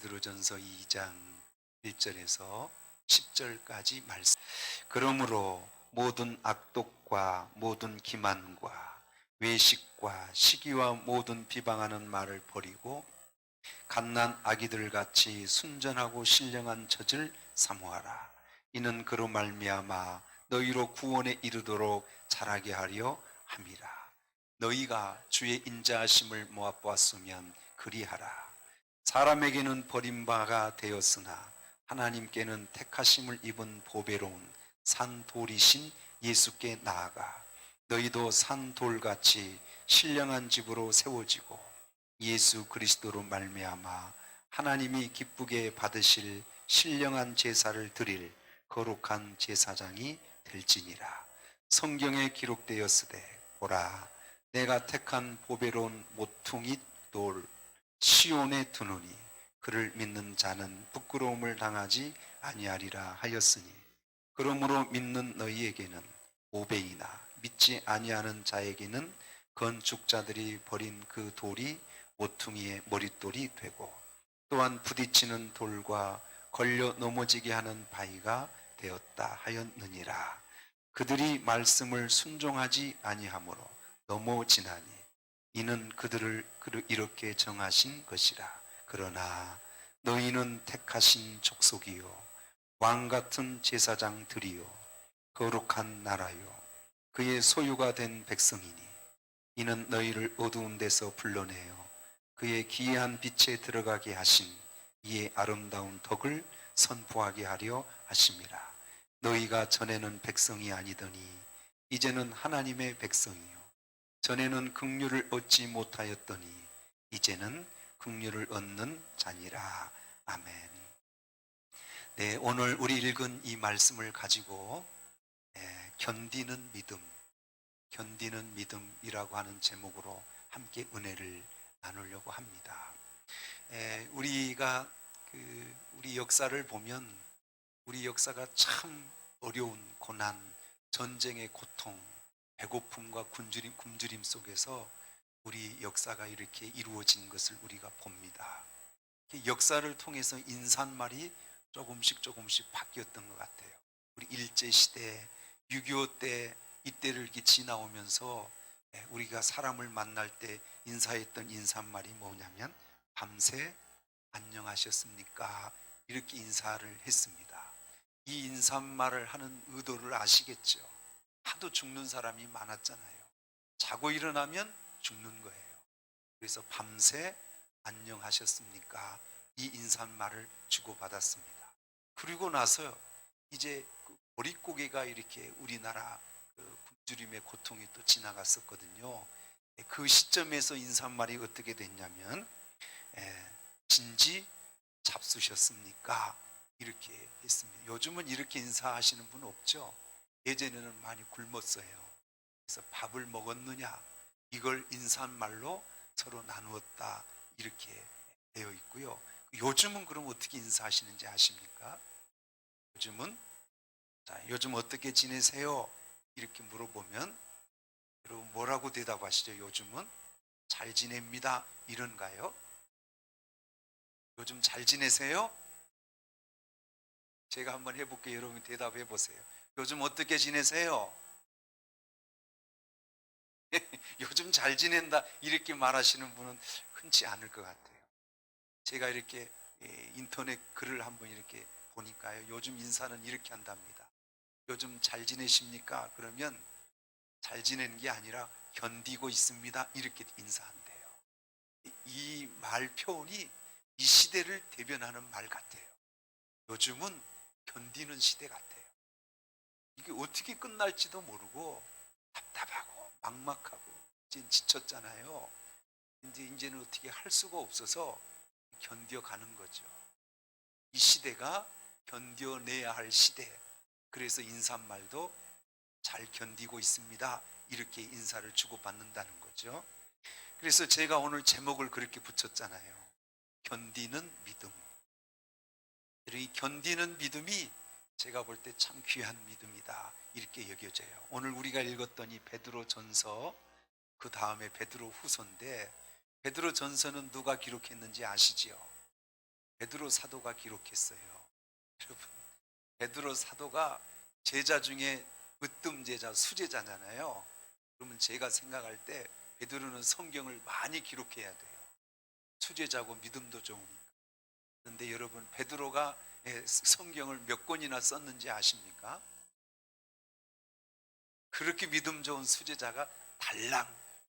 베드로전서 2장 1절에서 10절까지 말씀. 그러므로 모든 악독과 모든 기만과 외식과 시기와 모든 비방하는 말을 버리고 갓난 아기들 같이 순전하고 신령한 젖을 사모하라. 이는 그로 말미암아 너희로 구원에 이르도록 자라게 하려 함이라. 너희가 주의 인자하심을 모아보았으면 그리하라. 사람에게는 버림바가 되었으나 하나님께는 택하심을 입은 보배로운 산돌이신 예수께 나아가 너희도 산돌같이 신령한 집으로 세워지고 예수 그리스도로 말미암아 하나님이 기쁘게 받으실 신령한 제사를 드릴 거룩한 제사장이 될지니라. 성경에 기록되었으되 보라 내가 택한 보배로운 모퉁이 돌 시온에 두노니 그를 믿는 자는 부끄러움을 당하지 아니하리라 하였으니 그러므로 믿는 너희에게는 보배이나 믿지 아니하는 자에게는 건축자들이 버린 그 돌이 모퉁이의 머릿돌이 되고 또한 부딪히는 돌과 걸려 넘어지게 하는 바위가 되었다 하였느니라. 그들이 말씀을 순종하지 아니하므로 넘어지나니 이는 그들을 이렇게 정하신 것이라. 그러나 너희는 택하신 족속이요 왕같은 제사장들이요 거룩한 나라요 그의 소유가 된 백성이니 이는 너희를 어두운 데서 불러내어 그의 기이한 빛에 들어가게 하신 이의 아름다운 덕을 선포하게 하려 하심이라. 너희가 전에는 백성이 아니더니 이제는 하나님의 백성이요 전에는 긍휼을 얻지 못하였더니 이제는 긍휼을 얻는 자니라. 아멘. 네, 오늘 우리 읽은 이 말씀을 가지고 견디는 믿음이라고 하는 제목으로 함께 은혜를 나누려고 합니다. 우리가 우리 역사를 보면 우리 역사가 참 어려운 고난, 전쟁의 고통, 배고픔과 굶주림 속에서 우리 역사가 이렇게 이루어진 것을 우리가 봅니다. 역사를 통해서 인사말이 조금씩 바뀌었던 것 같아요. 우리 일제시대, 6.25 때 이때를 이렇게 지나오면서 우리가 사람을 만날 때 인사했던 인사말이 뭐냐면 밤새 안녕하셨습니까? 이렇게 인사를 했습니다. 이 인사말을 하는 의도를 아시겠죠? 하도 죽는 사람이 많았잖아요. 자고 일어나면 죽는 거예요. 그래서 밤새 안녕하셨습니까? 이 인사말을 주고받았습니다. 그리고 나서 이제 보릿고개가 이렇게 우리나라 굶주림의 고통이 또 지나갔었거든요. 그 시점에서 인사말이 어떻게 됐냐면 진지 잡수셨습니까? 이렇게 했습니다. 요즘은 이렇게 인사하시는 분 없죠? 예전에는 많이 굶었어요. 그래서 밥을 먹었느냐? 이걸 인사말로 서로 나누었다. 이렇게 되어 있고요. 요즘은 그럼 어떻게 인사하시는지 아십니까? 요즘 어떻게 지내세요? 이렇게 물어보면 여러분 뭐라고 대답하시죠? 요즘은 잘 지냅니다. 이런가요? 요즘 잘 지내세요? 제가 한번 해볼게요. 여러분 대답해 보세요. 요즘 어떻게 지내세요? 요즘 잘 지낸다 이렇게 말하시는 분은 흔치 않을 것 같아요. 제가 이렇게 인터넷 글을 한번 이렇게 보니까요. 요즘 인사는 이렇게 한답니다. 요즘 잘 지내십니까? 그러면 잘 지내는 게 아니라 견디고 있습니다. 이렇게 인사한대요. 이 말 표현이 이 시대를 대변하는 말 같아요. 요즘은 견디는 시대 같아요. 이게 어떻게 끝날지도 모르고 답답하고 막막하고 이제 지쳤잖아요. 이제는 어떻게 할 수가 없어서 견뎌가는 거죠. 이 시대가 견뎌내야 할 시대. 그래서 인사말도 잘 견디고 있습니다. 이렇게 인사를 주고받는다는 거죠. 그래서 제가 오늘 제목을 그렇게 붙였잖아요. 견디는 믿음. 이 견디는 믿음이 제가 볼 때 참 귀한 믿음이다. 이렇게 여겨져요. 오늘 우리가 읽었던 이 베드로전서 그 다음에 베드로후서인데 베드로전서는 누가 기록했는지 아시지요? 베드로 사도가 기록했어요. 여러분, 베드로 사도가 제자 중에 으뜸 제자, 수제자잖아요. 그러면 제가 생각할 때 베드로는 성경을 많이 기록해야 돼요. 수제자고 믿음도 좋으니까. 그런데 여러분, 베드로가 성경을 몇 권이나 썼는지 아십니까? 그렇게 믿음 좋은 수제자가 달랑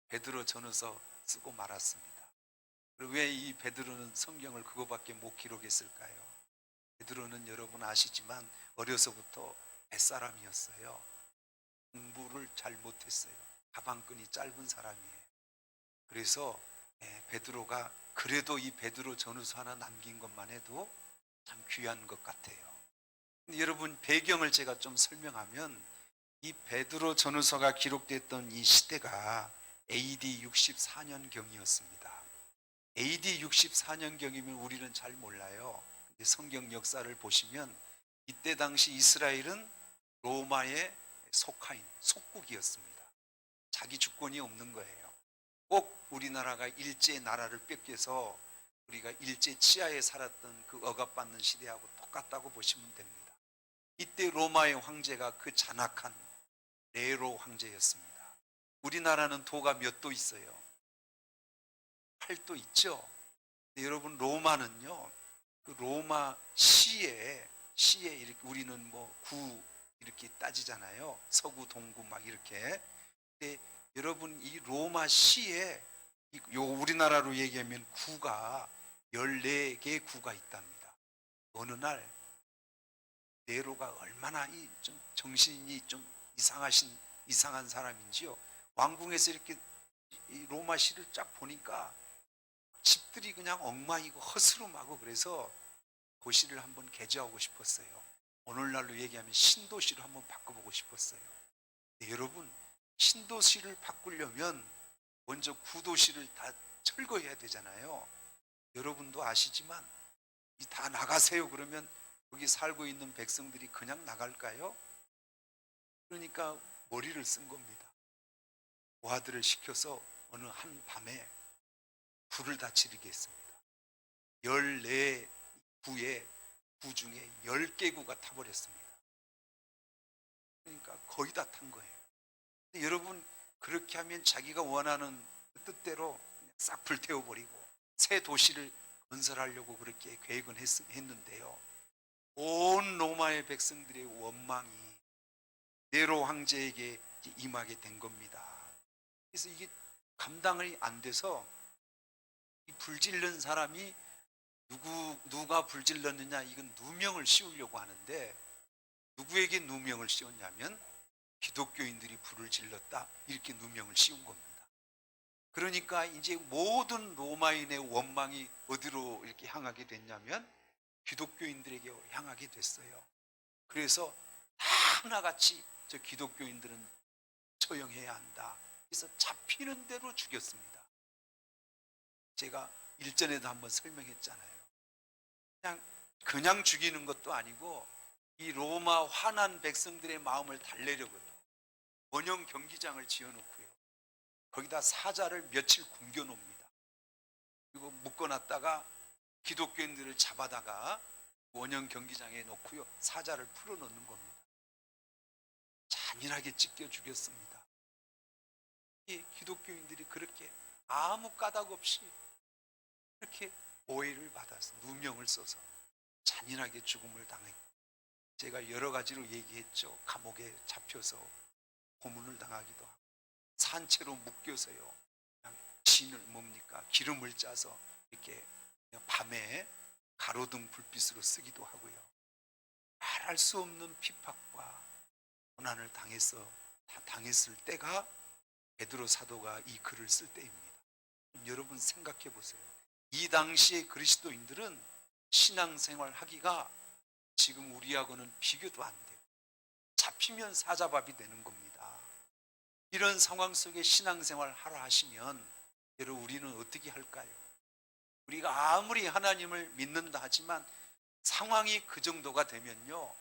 베드로 전후서 쓰고 말았습니다. 왜 이 베드로는 성경을 그거밖에 못 기록했을까요? 베드로는 여러분 아시지만 어려서부터 뱃사람이었어요. 공부를 잘 못했어요. 가방끈이 짧은 사람이에요. 그래서 베드로가 그래도 이 베드로 전후서 하나 남긴 것만 해도 참 귀한 것 같아요. 근데 여러분, 배경을 제가 좀 설명하면, 이 베드로 전후서가 기록됐던 이 시대가 AD 64년경이었습니다. AD 64년경이면 우리는 잘 몰라요. 근데 성경 역사를 보시면 이때 당시 이스라엘은 로마의 속하인, 속국이었습니다. 자기 주권이 없는 거예요. 꼭 우리나라가 일제 나라를 뺏겨서 우리가 일제 치하에 살았던 그 억압받는 시대하고 똑같다고 보시면 됩니다. 이때 로마의 황제가 그 잔악한 네로 황제였습니다. 우리나라는 도가 몇 도 있어요? 8도 있죠. 근데 여러분, 로마는요, 그 로마 시에 이렇게 우리는 뭐 구 이렇게 따지잖아요. 서구 동구 막 이렇게. 근데 여러분, 이 로마 시에 우리나라로 얘기하면 구가 14개 구가 있답니다. 어느 날 네로가 얼마나 좀 정신이 좀 이상한 사람인지요. 왕궁에서 이렇게 이 로마 시를 쫙 보니까 집들이 그냥 엉망이고 허스름하고, 그래서 도시를 한번 개조하고 싶었어요. 오늘날로 얘기하면 신도시로 한번 바꿔보고 싶었어요. 여러분, 신도시를 바꾸려면 먼저 구도시를 다 철거해야 되잖아요. 여러분도 아시지만 다 나가세요 그러면 여기 살고 있는 백성들이 그냥 나갈까요? 그러니까 머리를 쓴 겁니다. 부하들을 시켜서 어느 한 밤에 불을 다 지르게 했습니다. 14구에 구 중에 10개구가 타버렸습니다. 그러니까 거의 다 탄 거예요. 근데 여러분, 그렇게 하면 자기가 원하는 뜻대로 그냥 싹 불태워버리고 새 도시를 건설하려고 그렇게 계획은 했는데요. 온 로마의 백성들의 원망이 네로 황제에게 임하게 된 겁니다. 그래서 이게 감당이 안 돼서 이 불질른 사람이 누가 불질렀느냐, 이건 누명을 씌우려고 하는데, 누구에게 누명을 씌웠냐면 기독교인들이 불을 질렀다, 이렇게 누명을 씌운 겁니다. 그러니까 이제 모든 로마인의 원망이 어디로 이렇게 향하게 됐냐면 기독교인들에게 향하게 됐어요. 그래서 다 하나같이 저 기독교인들은 처형해야 한다. 그래서 잡히는 대로 죽였습니다. 제가 일전에도 한번 설명했잖아요. 그냥 죽이는 것도 아니고 이 로마 화난 백성들의 마음을 달래려고요. 원형 경기장을 지어놓고요. 거기다 사자를 며칠 굶겨놓습니다. 그리고 묶어놨다가 기독교인들을 잡아다가 원형 경기장에 놓고요. 사자를 풀어놓는 겁니다. 잔인하게 찢겨 죽였습니다. 이 기독교인들이 그렇게 아무 까닭 없이 그렇게 오해를 받아서 누명을 써서 잔인하게 죽음을 당했고, 제가 여러 가지로 얘기했죠. 감옥에 잡혀서 고문을 당하기도 하고, 산채로 묶여서요, 그냥 기름을 짜서 이렇게 밤에 가로등 불빛으로 쓰기도 하고요. 말할 수 없는 핍박과 고난을 당했을 때가 베드로 사도가 이 글을 쓸 때입니다. 여러분 생각해 보세요. 이 당시의 그리스도인들은 신앙생활 하기가 지금 우리하고는 비교도 안 돼요. 잡히면 사자밥이 되는 겁니다. 이런 상황 속에 신앙생활 하라 하시면 여러분, 우리는 어떻게 할까요? 우리가 아무리 하나님을 믿는다 하지만 상황이 그 정도가 되면요,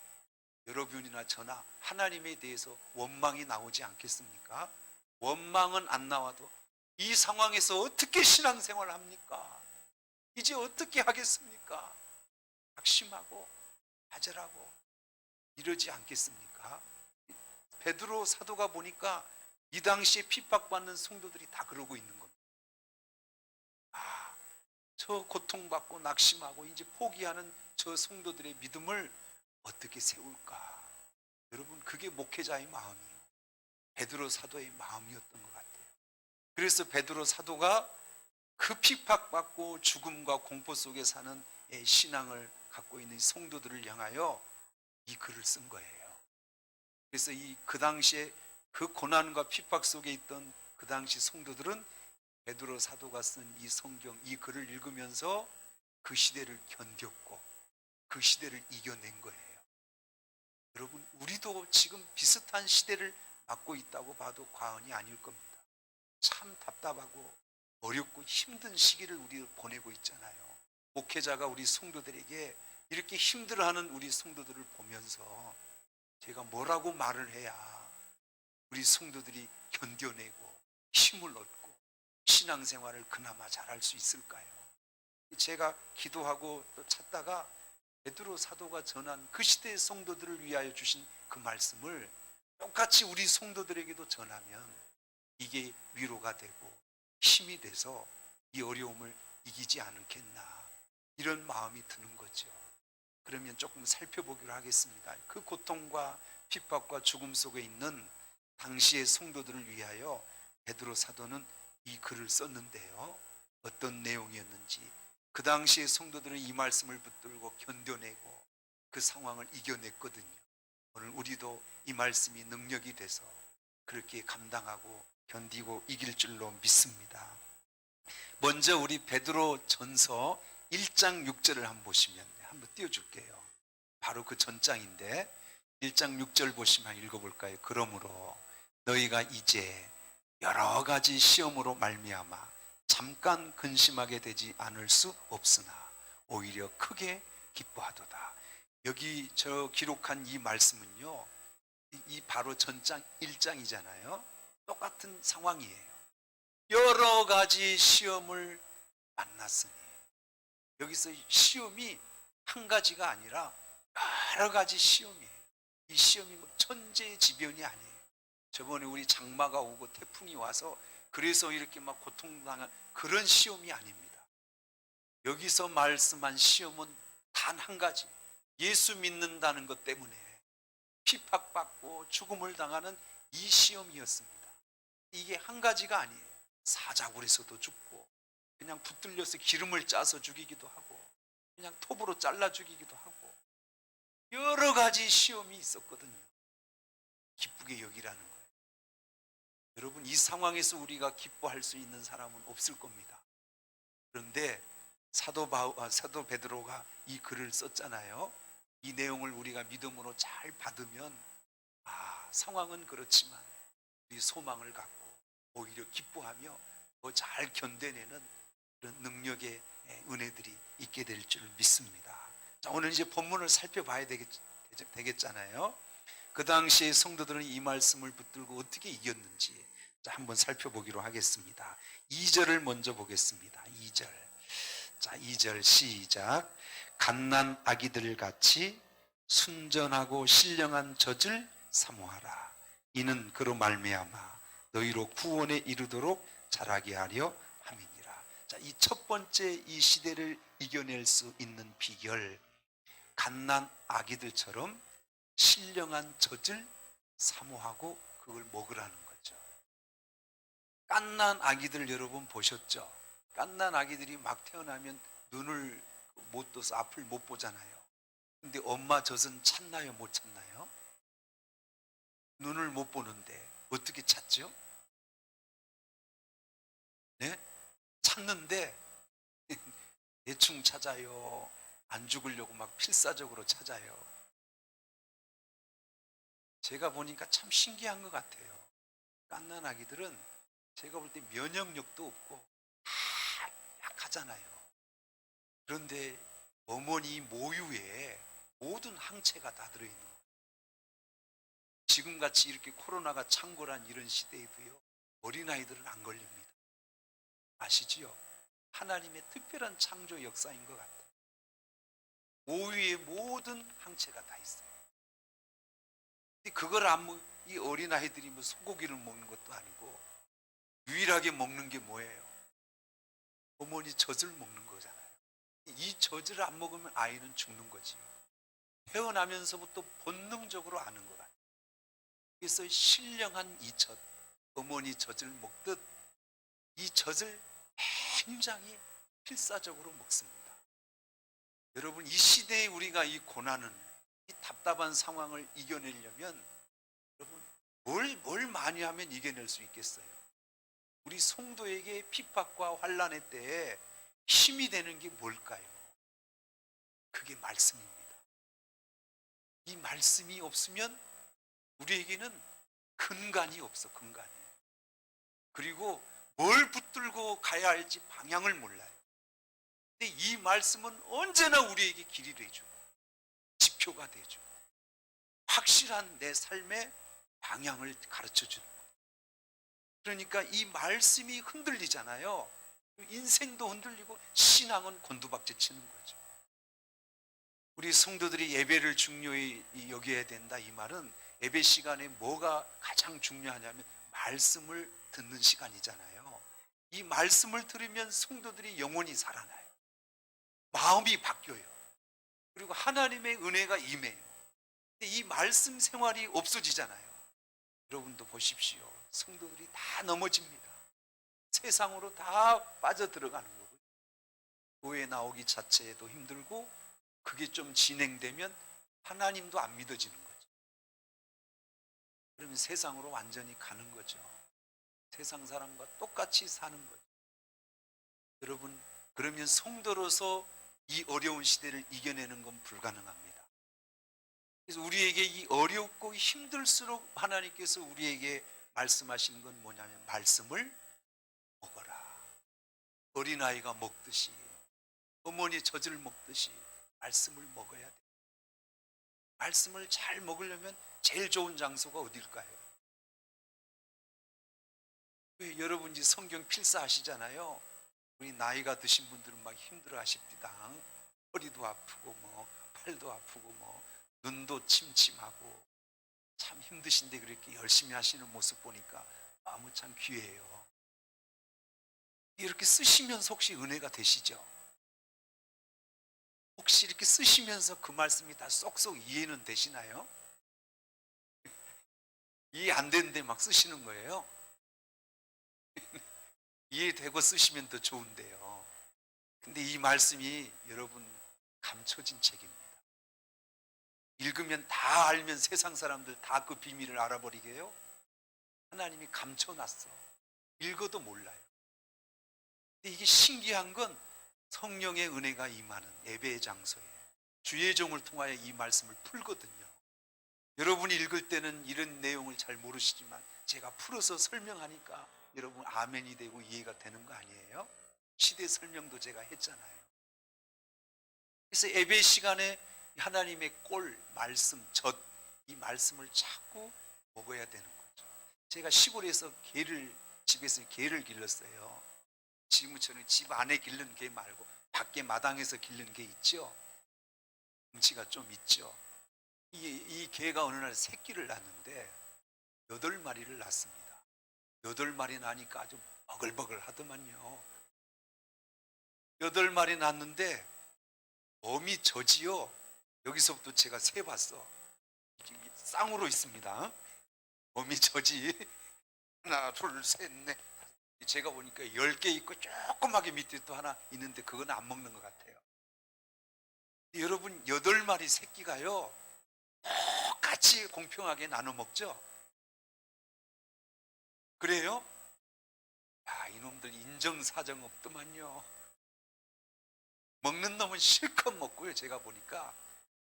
여러분이나 저나 하나님에 대해서 원망이 나오지 않겠습니까? 원망은 안 나와도 이 상황에서 어떻게 신앙생활을 합니까? 이제 어떻게 하겠습니까? 낙심하고 좌절하고 이러지 않겠습니까? 베드로 사도가 보니까 이 당시에 핍박받는 성도들이 다 그러고 있는 겁니다. 저 고통받고 낙심하고 이제 포기하는 저 성도들의 믿음을 어떻게 세울까? 여러분, 그게 목회자의 마음이에요. 베드로 사도의 마음이었던 것 같아요. 그래서 베드로 사도가 그 핍박받고 죽음과 공포 속에 사는 신앙을 갖고 있는 성도들을 향하여 이 글을 쓴 거예요. 그래서 그 당시에 그 고난과 핍박 속에 있던 그 당시 성도들은 베드로 사도가 쓴 이 성경, 이 글을 읽으면서 그 시대를 견뎠고 그 시대를 이겨낸 거예요. 여러분, 우리도 지금 비슷한 시대를 맞고 있다고 봐도 과언이 아닐 겁니다. 참 답답하고 어렵고 힘든 시기를 우리 보내고 있잖아요. 목회자가 우리 성도들에게 이렇게 힘들어하는 우리 성도들을 보면서 제가 뭐라고 말을 해야 우리 성도들이 견뎌내고 힘을 얻고 신앙생활을 그나마 잘할 수 있을까요? 제가 기도하고 또 찾다가 베드로 사도가 전한 그 시대의 성도들을 위하여 주신 그 말씀을 똑같이 우리 성도들에게도 전하면 이게 위로가 되고 힘이 돼서 이 어려움을 이기지 않겠나, 이런 마음이 드는 거죠. 그러면 조금 살펴보기로 하겠습니다. 그 고통과 핍박과 죽음 속에 있는 당시의 성도들을 위하여 베드로 사도는 이 글을 썼는데요, 어떤 내용이었는지, 그 당시의 성도들은 이 말씀을 붙들고 견뎌내고 그 상황을 이겨냈거든요. 오늘 우리도 이 말씀이 능력이 돼서 그렇게 감당하고 견디고 이길 줄로 믿습니다. 먼저 우리 베드로 전서 1장 6절을 한번 보시면, 한번 띄워줄게요. 바로 그 전장인데 1장 6절 보시면 읽어볼까요? 그러므로 너희가 이제 여러 가지 시험으로 말미암아 잠깐 근심하게 되지 않을 수 없으나 오히려 크게 기뻐하도다. 여기 저 기록한 이 말씀은요, 이 바로 전장 1장이잖아요. 똑같은 상황이에요. 여러 가지 시험을 만났으니, 여기서 시험이 한 가지가 아니라 여러 가지 시험이에요. 이 시험이 뭐 천재지변이 아니에요. 저번에 우리 장마가 오고 태풍이 와서 그래서 이렇게 막 고통당한 그런 시험이 아닙니다. 여기서 말씀한 시험은 단 한 가지, 예수 믿는다는 것 때문에 핍박받고 죽음을 당하는 이 시험이었습니다. 이게 한 가지가 아니에요. 사자굴에서도 죽고, 그냥 붙들려서 기름을 짜서 죽이기도 하고, 그냥 톱으로 잘라 죽이기도 하고, 여러 가지 시험이 있었거든요. 기쁘게 여기라는 거예요. 여러분, 이 상황에서 우리가 기뻐할 수 있는 사람은 없을 겁니다. 그런데 사도 베드로가 이 글을 썼잖아요. 이 내용을 우리가 믿음으로 잘 받으면, 상황은 그렇지만 우리 소망을 갖고 오히려 기뻐하며 더 잘 견뎌내는 그런 능력의 은혜들이 있게 될 줄 믿습니다. 자, 오늘 이제 본문을 살펴봐야 되겠잖아요. 그 당시에 성도들은 이 말씀을 붙들고 어떻게 이겼는지 한번 살펴보기로 하겠습니다. 2절을 먼저 보겠습니다. 2절. 자, 2절 시작. 갓난 아기들 같이 순전하고 신령한 젖을 사모하라. 이는 그로 말미암아 너희로 구원에 이르도록 자라게 하려 함이니라. 자, 이 첫 번째 이 시대를 이겨낼 수 있는 비결, 갓난 아기들처럼 신령한 젖을 사모하고 그걸 먹으라는 거죠. 갓난 아기들 여러분 보셨죠? 갓난 아기들이 막 태어나면 눈을 못 떠서 앞을 못 보잖아요. 근데 엄마 젖은 찾나요, 못 찾나요? 눈을 못 보는데 어떻게 찾죠? 네? 찾는데 대충 찾아요. 안 죽으려고 막 필사적으로 찾아요. 제가 보니까 참 신기한 것 같아요. 갓난 아기들은 제가 볼 때 면역력도 없고 다 약하잖아요. 그런데 어머니 모유에 모든 항체가 다 들어있는 거예요. 지금같이 이렇게 코로나가 창궐한 이런 시대에도요, 어린아이들은 안 걸립니다. 아시지요? 하나님의 특별한 창조 역사인 것 같아요. 오위의 모든 항체가 다 있어요. 근데 그걸 안 먹, 이 어린아이들이 뭐 소고기를 먹는 것도 아니고 유일하게 먹는 게 뭐예요? 어머니 젖을 먹는 거잖아요. 이 젖을 안 먹으면 아이는 죽는 거지요. 태어나면서부터 본능적으로 아는 거라. 그래서 신령한 이 젖, 어머니 젖을 먹듯 이 젖을 굉장히 필사적으로 먹습니다. 여러분, 이 시대에 우리가 이 고난은, 이 답답한 상황을 이겨내려면 여러분 뭘 많이 하면 이겨낼 수 있겠어요? 우리 성도에게 핍박과 환난의 때에 힘이 되는 게 뭘까요? 그게 말씀입니다. 이 말씀이 없으면 우리에게는 근간이 없어, 근간이. 그리고 뭘 붙들고 가야 할지 방향을 몰라요. 근데 이 말씀은 언제나 우리에게 길이 되죠. 지표가 되죠. 확실한 내 삶의 방향을 가르쳐 주는 거예요. 그러니까 이 말씀이 흔들리잖아요. 인생도 흔들리고 신앙은 곤두박질 치는 거죠. 우리 성도들이 예배를 중요히 여겨야 된다, 이 말은 예배 시간에 뭐가 가장 중요하냐면 말씀을 듣는 시간이잖아요. 이 말씀을 들으면 성도들이 영혼이 살아나요. 마음이 바뀌어요. 그리고 하나님의 은혜가 임해요. 근데 이 말씀 생활이 없어지잖아요. 여러분도 보십시오. 성도들이 다 넘어집니다. 세상으로 다 빠져들어가는 거고요. 교회 나오기 자체도 힘들고, 그게 좀 진행되면 하나님도 안 믿어지는 거죠. 그러면 세상으로 완전히 가는 거죠. 세상 사람과 똑같이 사는 거죠. 여러분, 그러면 성도로서 이 어려운 시대를 이겨내는 건 불가능합니다. 그래서 우리에게 이 어렵고 힘들수록 하나님께서 우리에게 말씀하시는 건 뭐냐면 말씀을 먹어라. 어린아이가 먹듯이, 어머니 젖을 먹듯이 말씀을 먹어야 돼요. 말씀을 잘 먹으려면 제일 좋은 장소가 어딜까요? 왜 여러분이 성경 필사하시잖아요. 우리 나이가 드신 분들은 막 힘들어 하십니다. 허리도 아프고 뭐 팔도 아프고 뭐 눈도 침침하고 참 힘드신데 그렇게 열심히 하시는 모습 보니까 마음이 참 귀해요. 이렇게 쓰시면서 혹시 은혜가 되시죠? 혹시 이렇게 쓰시면서 그 말씀이 다 쏙쏙 이해는 되시나요? 이해 안 되는데 막 쓰시는 거예요? 이해되고 쓰시면 더 좋은데요. 근데 이 말씀이 여러분 감춰진 책입니다. 읽으면 다 알면 세상 사람들 다 그 비밀을 알아버리게요? 하나님이 감춰놨어. 읽어도 몰라요. 근데 이게 신기한 건 성령의 은혜가 임하는 예배의 장소에 주의 종을 통하여 이 말씀을 풀거든요. 여러분이 읽을 때는 이런 내용을 잘 모르시지만 제가 풀어서 설명하니까 여러분 아멘이 되고 이해가 되는 거 아니에요? 시대 설명도 제가 했잖아요. 그래서 예배 시간에 하나님의 꼴, 말씀, 젖, 이 말씀을 자꾸 먹어야 되는 거죠. 제가 시골에서 집에서 개를 길렀어요. 지금처럼 집 안에 기르는 개 말고 밖에 마당에서 기르는 개 있죠. 덩치가 좀 있죠. 이 개가 어느 날 새끼를 낳는데 8마리를 낳습니다. 8마리 나니까 아주 버글버글 하더만요. 8마리 낳는데 어미 젖이요. 여기서부터 제가 세봤어. 쌍으로 있습니다. 어미 젖이 하나, 둘, 셋, 넷. 제가 보니까 10개 있고 조그맣게 밑에 또 하나 있는데 그건 안 먹는 것 같아요. 여러분 8마리 새끼가요 똑같이 공평하게 나눠 먹죠? 그래요? 아, 이놈들 인정사정 없더만요. 먹는 놈은 실컷 먹고요. 제가 보니까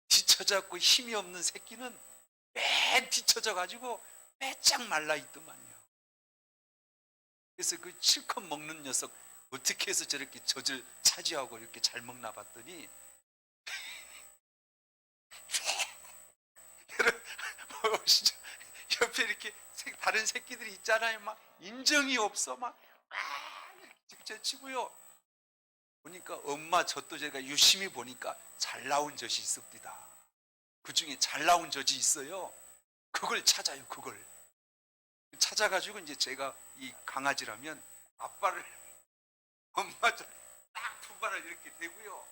뒤처졌고 힘이 없는 새끼는 맨 뒤처져 가지고 빼짝 말라 있더만요. 그래서 그 실컷 먹는 녀석 어떻게 해서 저렇게 젖을 차지하고 이렇게 잘 먹나 봤더니 보시죠. 옆에 이렇게 다른 새끼들이 있잖아요. 막 인정이 없어 막 이렇게 집쳐치고요. 보니까 엄마 젖도 제가 유심히 보니까 잘 나온 젖이 있습니다. 그 중에 잘 나온 젖이 있어요. 그걸 찾아요. 그걸 찾아가지고 이제 제가 이 강아지라면 아빠를 엄마 젖 딱 두 발을 이렇게 대고요.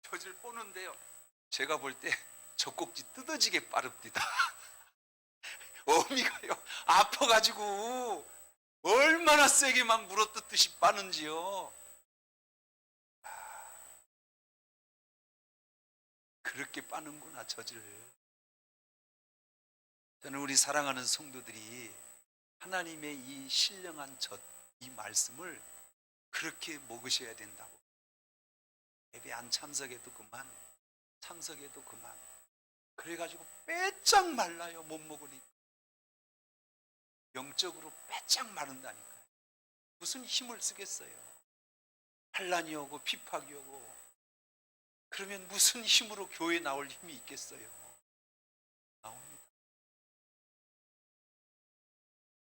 젖을 뽀는데요. 제가 볼 때 젖꼭지 뜯어지게 빠릅니다. 어미가요 아파가지고 얼마나 세게 막 물어뜯듯이 빠는지요. 그렇게 빠는구나 젖을. 저는 우리 사랑하는 성도들이 하나님의 이 신령한 젖, 이 말씀을 그렇게 먹으셔야 된다고. 예배 안 참석해도 그만, 참석해도 그만. 그래가지고 빼짝 말라요. 못 먹으니까. 영적으로 빼짝 마른다니까요. 무슨 힘을 쓰겠어요. 환난이 오고 핍박이 오고 그러면 무슨 힘으로 교회 나올 힘이 있겠어요. 나옵니다.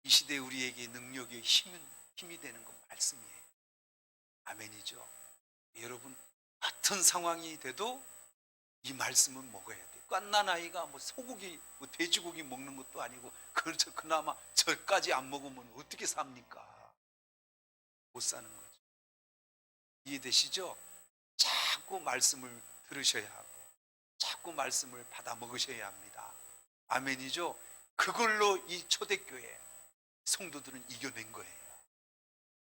이 시대에 우리에게 능력의 힘이 되는 건 말씀이에요. 아멘이죠. 여러분 같은 상황이 돼도 이 말씀은 먹어야 돼요. 갓난 아이가 뭐 소고기, 뭐 돼지고기 먹는 것도 아니고 그나마 저까지 안 먹으면 어떻게 삽니까? 못 사는 거죠. 이해되시죠? 자꾸 말씀을 들으셔야 하고 자꾸 말씀을 받아 먹으셔야 합니다. 아멘이죠? 그걸로 이 초대교회 성도들은 이겨낸 거예요.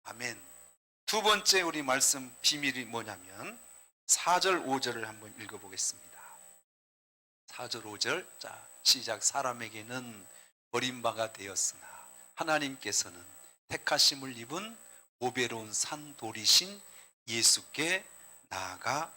아멘. 두 번째 우리 말씀 비밀이 뭐냐면 4절 5절을 한번 읽어보겠습니다. 4절 5절 자 시작. 사람에게는 버림바가 되었으나 하나님께서는 택하심을 입은 보배로운 산돌이신 예수께 나아가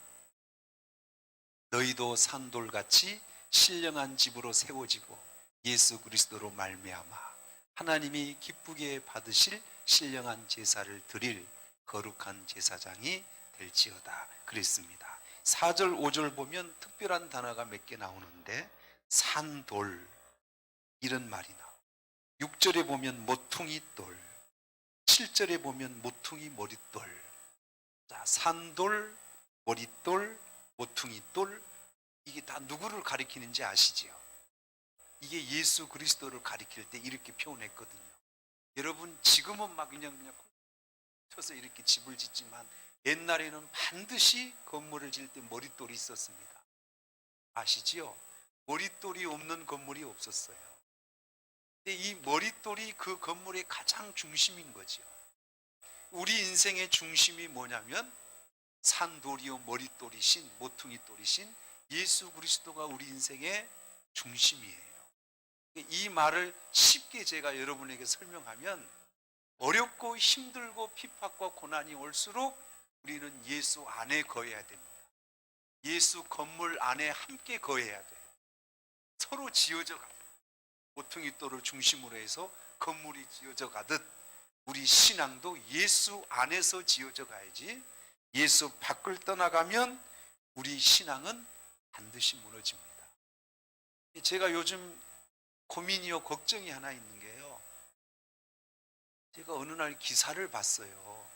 너희도 산돌같이 신령한 집으로 세워지고 예수 그리스도로 말미암아 하나님이 기쁘게 받으실 신령한 제사를 드릴 거룩한 제사장이 될지어다 그랬습니다. 4절 5절 보면 특별한 단어가 몇 개 나오는데 산돌 이런 말이 나오고 6절에 보면 모퉁이 돌 7절에 보면 모퉁이 머릿돌. 자, 산돌, 머릿돌, 모퉁이돌 이게 다 누구를 가리키는지 아시지요? 이게 예수 그리스도를 가리킬 때 이렇게 표현했거든요. 여러분 지금은 막 그냥 쳐서 이렇게 집을 짓지만 옛날에는 반드시 건물을 지을 때 머릿돌이 있었습니다. 아시지요? 머릿돌이 없는 건물이 없었어요. 근데 이 머릿돌이 그 건물의 가장 중심인 거죠. 우리 인생의 중심이 뭐냐면 산돌이요 머릿돌이신 모퉁이돌이신 예수 그리스도가 우리 인생의 중심이에요. 이 말을 쉽게 제가 여러분에게 설명하면 어렵고 힘들고 핍박과 고난이 올수록 우리는 예수 안에 거해야 됩니다. 예수 건물 안에 함께 거해야 돼요. 서로 지어져 가요. 모퉁이돌을 중심으로 해서 건물이 지어져 가듯 우리 신앙도 예수 안에서 지어져 가야지 예수 밖을 떠나가면 우리 신앙은 반드시 무너집니다. 제가 요즘 고민이요 걱정이 하나 있는 게요. 제가 어느 날 기사를 봤어요.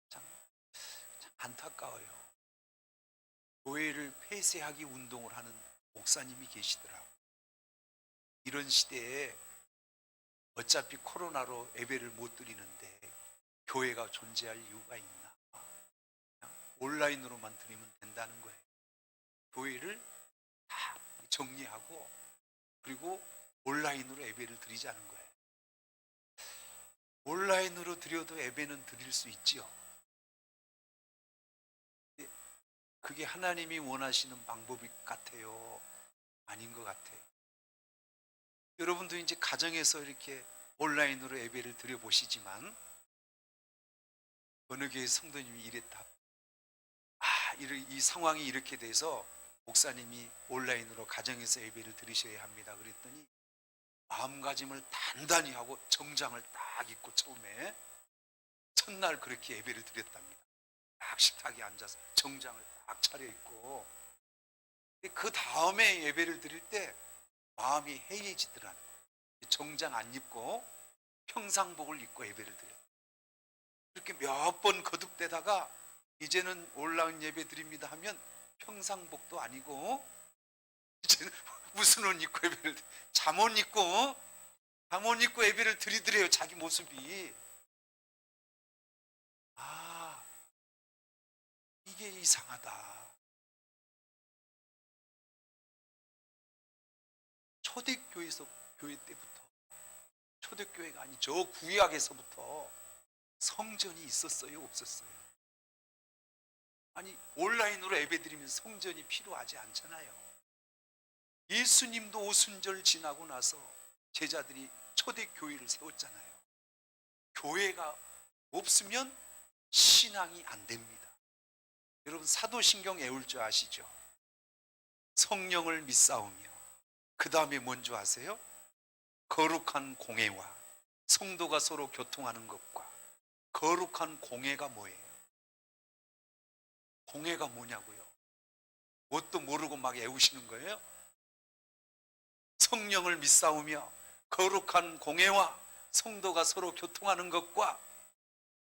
참 안타까워요. 교회를 폐쇄하기 운동을 하는 목사님이 계시더라고요. 이런 시대에 어차피 코로나로 예배를 못 드리는데 교회가 존재할 이유가 있나? 그냥 온라인으로만 드리면 된다는 거예요. 교회를 다 정리하고 그리고 온라인으로 예배를 드리자는 거예요. 온라인으로 드려도 예배는 드릴 수 있지요. 그게 하나님이 원하시는 방법이 같아요? 아닌 것 같아요. 여러분도 이제 가정에서 이렇게 온라인으로 예배를 드려보시지만 어느 교회 성도님이 이랬다. 이 상황이 이렇게 돼서 목사님이 온라인으로 가정에서 예배를 드리셔야 합니다. 그랬더니 마음가짐을 단단히 하고 정장을 딱 입고 처음에 첫날 그렇게 예배를 드렸답니다. 딱 식탁에 앉아서 정장을 딱 차려입고 그 다음에 예배를 드릴 때 마음이 해이해지더라. 정장 안 입고 평상복을 입고 예배를 드려요. 그렇게 몇 몇 번 거듭되다가 이제는 온라인 예배 드립니다 하면 평상복도 아니고 이제는 무슨 옷 입고 예배를 잠옷 입고 예배를 드리더래요. 자기 모습이. 아, 이게 이상하다. 초대교회에서 교회 때부터, 초대교회가 아니 저 구약에서부터 성전이 있었어요, 없었어요? 아니 온라인으로 예배드리면 성전이 필요하지 않잖아요. 예수님도 오순절 지나고 나서 제자들이 초대교회를 세웠잖아요. 교회가 없으면 신앙이 안 됩니다. 여러분 사도신경 외울 줄 아시죠? 성령을 믿사오며 그 다음에 뭔지 아세요? 거룩한 공회와 성도가 서로 교통하는 것과 거룩한 공회가 뭐예요? 공회가 뭐냐고요? 뭣도 모르고 막 외우시는 거예요? 성령을 믿사오며 거룩한 공회와 성도가 서로 교통하는 것과,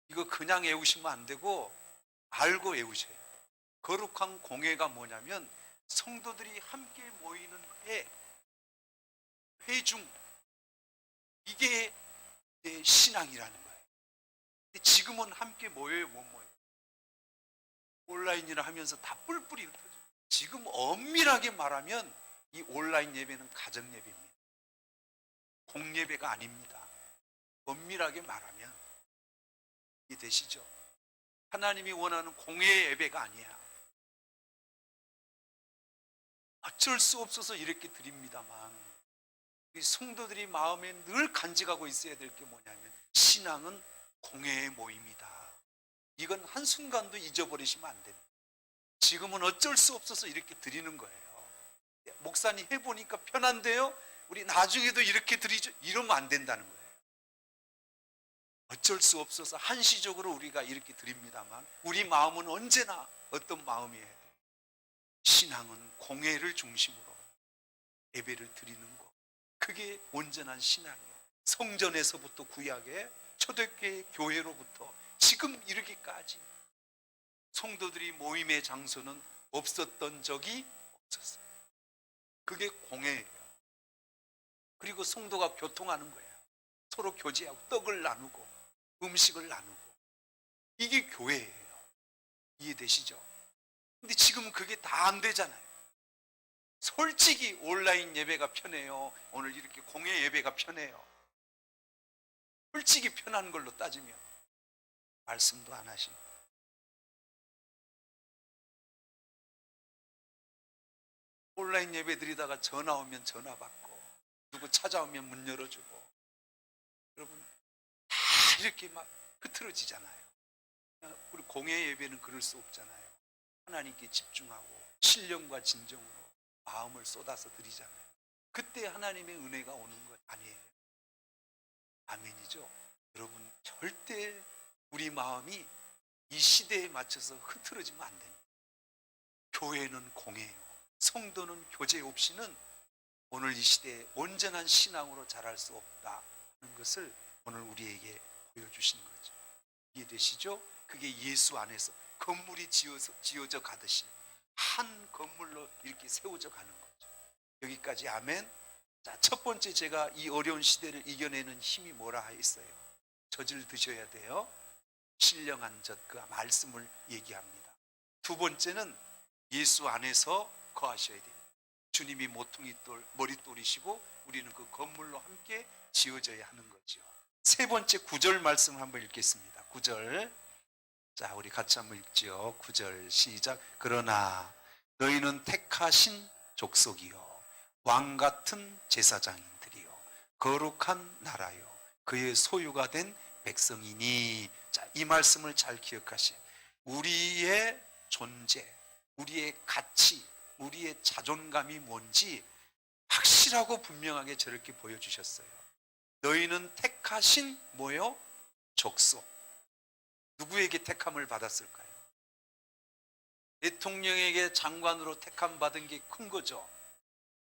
이거 그냥 외우시면 안 되고 알고 외우셔야 돼요. 거룩한 공회가 뭐냐면 성도들이 함께 모이는 회중, 이게 신앙이라는 거예요. 근데 지금은 함께 모여요, 못 모여요? 온라인이라 하면서 다 뿔뿔이 흩어져요. 지금 엄밀하게 말하면 이 온라인 예배는 가정 예배입니다. 공예배가 아닙니다. 엄밀하게 말하면 이해되시죠? 하나님이 원하는 공예 예배가 아니야. 어쩔 수 없어서 이렇게 드립니다만 이 성도들이 마음에 늘 간직하고 있어야 될 게 뭐냐면 신앙은 공예의 모임이다. 이건 한순간도 잊어버리시면 안 됩니다. 지금은 어쩔 수 없어서 이렇게 드리는 거예요. 목사님 해보니까 편한데요? 우리 나중에도 이렇게 드리죠? 이러면 안 된다는 거예요. 어쩔 수 없어서 한시적으로 우리가 이렇게 드립니다만 우리 마음은 언제나 어떤 마음이어야 돼요? 신앙은 공예를 중심으로 예배를 드리는 것, 그게 온전한 신앙이에요. 성전에서부터 구약의 초대교회 교회로부터 지금 이르기까지 성도들이 모임의 장소는 없었던 적이 없었어요. 그게 공예예요. 그리고 성도가 교통하는 거예요. 서로 교제하고 떡을 나누고 음식을 나누고, 이게 교회예요. 이해되시죠? 근데 지금 그게 다 안 되잖아요. 솔직히 온라인 예배가 편해요? 오늘 이렇게 공예 예배가 편해요? 솔직히 편한 걸로 따지면 말씀도 안 하시고, 온라인 예배 드리다가 전화 오면 전화 받고 누구 찾아오면 문 열어주고, 여러분 다 이렇게 막 흐트러지잖아요. 우리 공예 예배는 그럴 수 없잖아요. 하나님께 집중하고 신령과 진정으로 마음을 쏟아서 드리잖아요. 그때 하나님의 은혜가 오는 것 아니에요? 아멘이죠? 여러분 절대 우리 마음이 이 시대에 맞춰서 흐트러지면 안 됩니다. 교회는 공예요. 성도는 교제 없이는 오늘 이 시대에 온전한 신앙으로 자랄 수 없다는 것을 오늘 우리에게 보여주신 거죠. 이해되시죠? 그게 예수 안에서 건물이 지어져 가듯이 한 건물로 이렇게 세워져 가는 거죠. 여기까지 아멘. 자, 첫 번째 제가 이 어려운 시대를 이겨내는 힘이 뭐라 했어요? 젖을 드셔야 돼요. 신령한 젖, 그 말씀을 얘기합니다. 두 번째는 예수 안에서 거하셔야 됩니다. 주님이 모퉁이 돌, 머릿돌이시고 우리는 그 건물로 함께 지어져야 하는 거죠. 세 번째 9절 말씀을 한번 읽겠습니다. 9절. 자, 우리 같이 한번 읽죠. 9절 시작. 그러나 너희는 택하신 족속이요 왕 같은 제사장인들이요 거룩한 나라요 그의 소유가 된 백성이니. 자, 이 말씀을 잘 기억하시오. 우리의 존재, 우리의 가치, 우리의 자존감이 뭔지 확실하고 분명하게 저렇게 보여주셨어요. 너희는 택하신 뭐요? 족속. 누구에게 택함을 받았을까요? 대통령에게 장관으로 택함 받은 게 큰 거죠.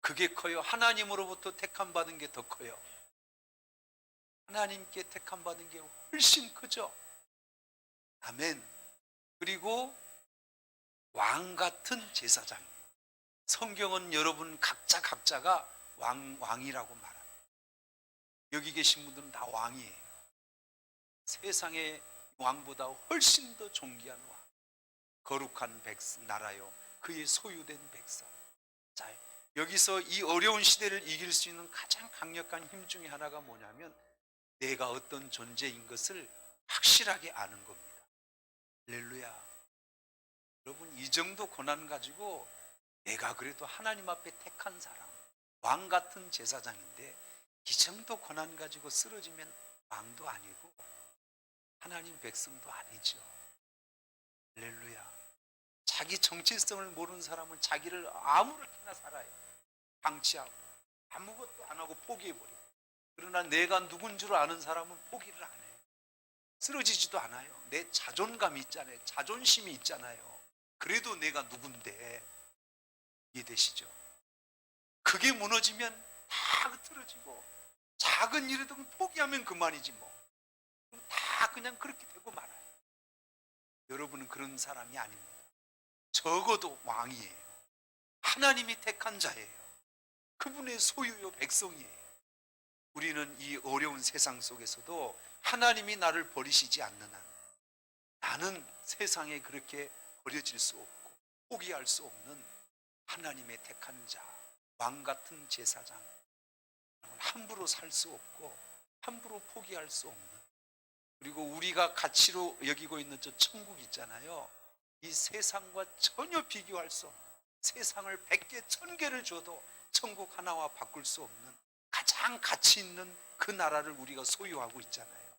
그게 커요? 하나님으로부터 택함 받은 게 더 커요? 하나님께 택함 받은 게 훨씬 크죠. 아멘. 그리고 왕 같은 제사장이에요. 성경은 여러분 각자가 왕이라고 말합니다. 여기 계신 분들은 다 왕이에요. 세상의 왕보다 훨씬 더 존귀한 왕. 거룩한 나라요, 그의 소유된 백성. 자, 여기서 이 어려운 시대를 이길 수 있는 가장 강력한 힘 중에 하나가 뭐냐면 내가 어떤 존재인 것을 확실하게 아는 겁니다. 할렐루야. 여러분, 이 정도 고난 가지고 내가 그래도 하나님 앞에 택한 사람, 왕 같은 제사장인데 이 정도 고난 가지고 쓰러지면 왕도 아니고 하나님 백성도 아니죠. 할렐루야. 자기 정체성을 모르는 사람은 자기를 아무렇게나 살아요. 방치하고 아무것도 안 하고 포기해버리고. 그러나 내가 누군 줄 아는 사람은 포기를 안 해요. 쓰러지지도 않아요. 내 자존감이 있잖아요. 자존심이 있잖아요. 그래도 내가 누군데. 이해되시죠? 그게 무너지면 다 흐트러지고 작은 일에도 포기하면 그만이지 뭐. 다 그냥 그렇게 되고 말아요. 여러분은 그런 사람이 아닙니다. 적어도 왕이에요. 하나님이 택한 자예요. 그분의 소유요, 백성이에요. 우리는 이 어려운 세상 속에서도 하나님이 나를 버리시지 않는 한 나는 세상에 그렇게 버려질 수 없고 포기할 수 없는 하나님의 택한 자, 왕 같은 제사장. 함부로 살 수 없고 함부로 포기할 수 없는, 그리고 우리가 가치로 여기고 있는 저 천국 있잖아요. 이 세상과 전혀 비교할 수 없는, 세상을 100개 1000개를 줘도 천국 하나와 바꿀 수 없는 가장 가치 있는 그 나라를 우리가 소유하고 있잖아요.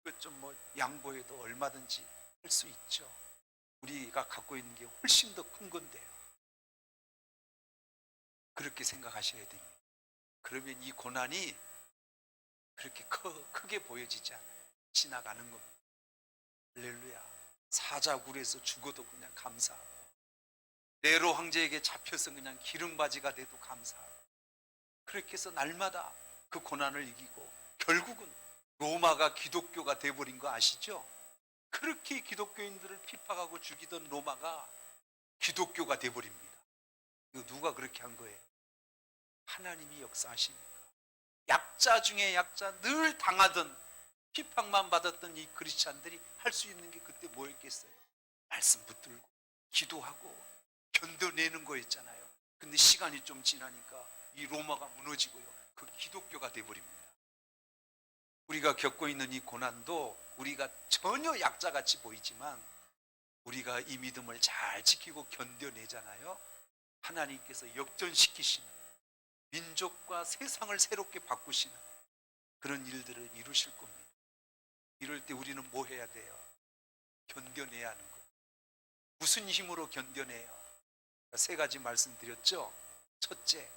그 좀 뭐 양보해도 얼마든지 할 수 있죠. 우리가 갖고 있는 게 훨씬 더 큰 건데요. 그렇게 생각하셔야 됩니다. 그러면 이 고난이 그렇게 크게 보여지지 않아요. 지나가는 겁니다. 할렐루야. 사자굴에서 죽어도 그냥 감사하고, 네로 황제에게 잡혀서 그냥 기름바지가 돼도 감사하고, 그렇게 해서 날마다 그 고난을 이기고 결국은 로마가 기독교가 돼버린 거 아시죠? 그렇게 기독교인들을 핍박하고 죽이던 로마가 기독교가 돼버립니다. 이거 누가 그렇게 한 거예요? 하나님이 역사하시니까. 약자 중에 약자, 늘 당하던 핍박만 받았던 이 크리스찬들이 할 수 있는 게 그때 뭐였겠어요? 말씀 붙들고 기도하고 견뎌내는 거였잖아요. 근데 시간이 좀 지나니까 이 로마가 무너지고요, 그 기독교가 돼버립니다. 우리가 겪고 있는 이 고난도 우리가 전혀 약자같이 보이지만 우리가 이 믿음을 잘 지키고 견뎌내잖아요. 하나님께서 역전시키시는, 민족과 세상을 새롭게 바꾸시는 그런 일들을 이루실 겁니다. 이럴 때 우리는 뭐 해야 돼요? 견뎌내야 하는 거예요. 무슨 힘으로 견뎌내요? 3가지 말씀드렸죠. 첫째,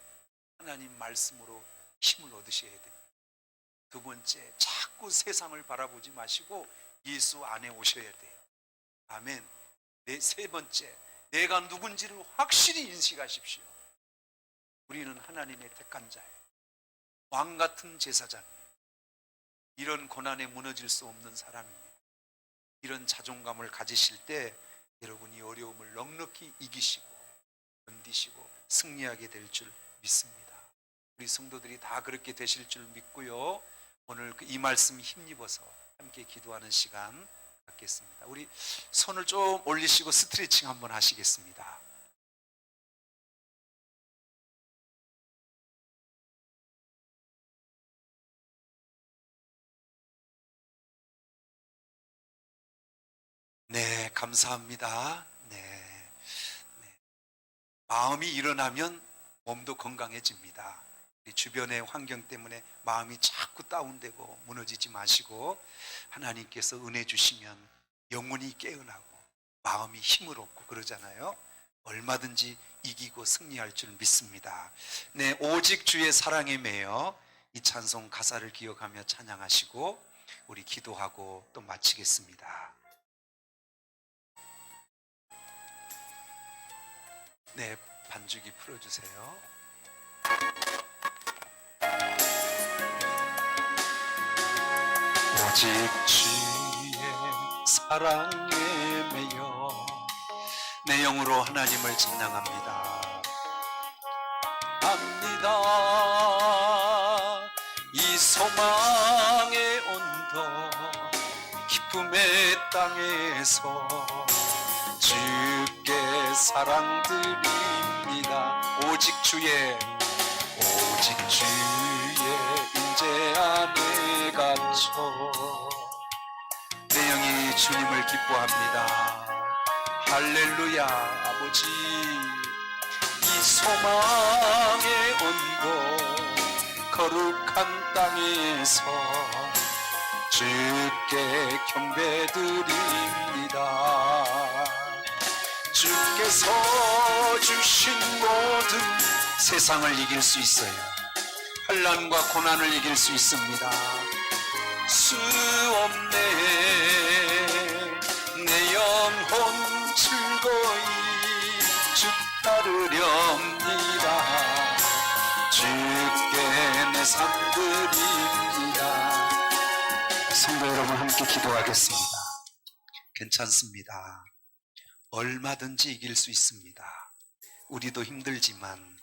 하나님 말씀으로 힘을 얻으셔야 됩니다. 2번째, 자꾸 세상을 바라보지 마시고 예수 안에 오셔야 돼요. 아멘. 3번째, 내가 누군지를 확실히 인식하십시오. 우리는 하나님의 택한 자예요. 왕 같은 제사장이에요. 이런 고난에 무너질 수 없는 사람입니다. 이런 자존감을 가지실 때 여러분이 어려움을 넉넉히 이기시고 견디시고 승리하게 될 줄 믿습니다. 우리 성도들이 다 그렇게 되실 줄 믿고요, 오늘 이 말씀 힘입어서 함께 기도하는 시간 갖겠습니다. 우리 손을 좀 올리시고 스트레칭 한번 하시겠습니다. 네, 감사합니다. 네. 마음이 일어나면 몸도 건강해집니다. 주변의 환경 때문에 마음이 자꾸 다운되고 무너지지 마시고, 하나님께서 은혜 주시면 영혼이 깨어나고 마음이 힘을 얻고 그러잖아요. 얼마든지 이기고 승리할 줄 믿습니다. 네, 오직 주의 사랑에 매여 이 찬송 가사를 기억하며 찬양하시고 우리 기도하고 또 마치겠습니다. 네, 반주기 풀어주세요. 오직 주의 사랑에 매여 내 영으로 하나님을 찬양합니다. 압니다. 이 소망의 언덕 기쁨의 땅에서 주께 사랑드립니다. 오직 주의 임재 안에 갇혀 내 영이 주님을 기뻐합니다. 할렐루야. 아버지, 이 소망의 언덕 거룩한 땅에서 주께 경배드립니다. 주께서 주신 모든 세상을 이길 수 있어요. 환난과 고난을 이길 수 있습니다. 수 없네 내 영혼 즐거이 주 따르렵니다. 주께 내 삶 드립니다. 성도 여러분, 함께 기도하겠습니다. 괜찮습니다. 얼마든지 이길 수 있습니다. 우리도 힘들지만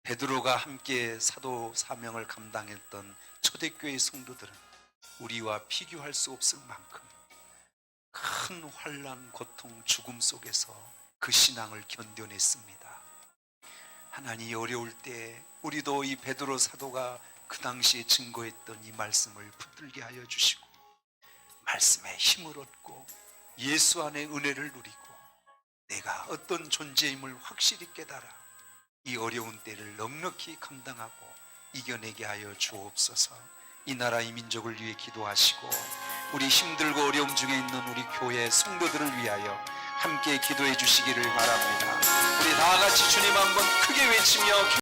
베드로가 함께 사도 사명을 감당했던 초대교회 성도들은 우리와 비교할 수 없을 만큼 큰 환난, 고통, 죽음 속에서 그 신앙을 견뎌냈습니다. 하나님이 어려울 때 우리도 이 베드로 사도가 그 당시에 증거했던 이 말씀을 붙들게 하여 주시고 말씀에 힘을 얻고 예수 안에 은혜를 누리고 내가 어떤 존재임을 확실히 깨달아 이 어려운 때를 넉넉히 감당하고 이겨내게 하여 주옵소서. 이 나라 이 민족을 위해 기도하시고 우리 힘들고 어려움 중에 있는 우리 교회 성도들을 위하여 함께 기도해 주시기를 바랍니다. 우리 다 같이 주님 한번 크게 외치며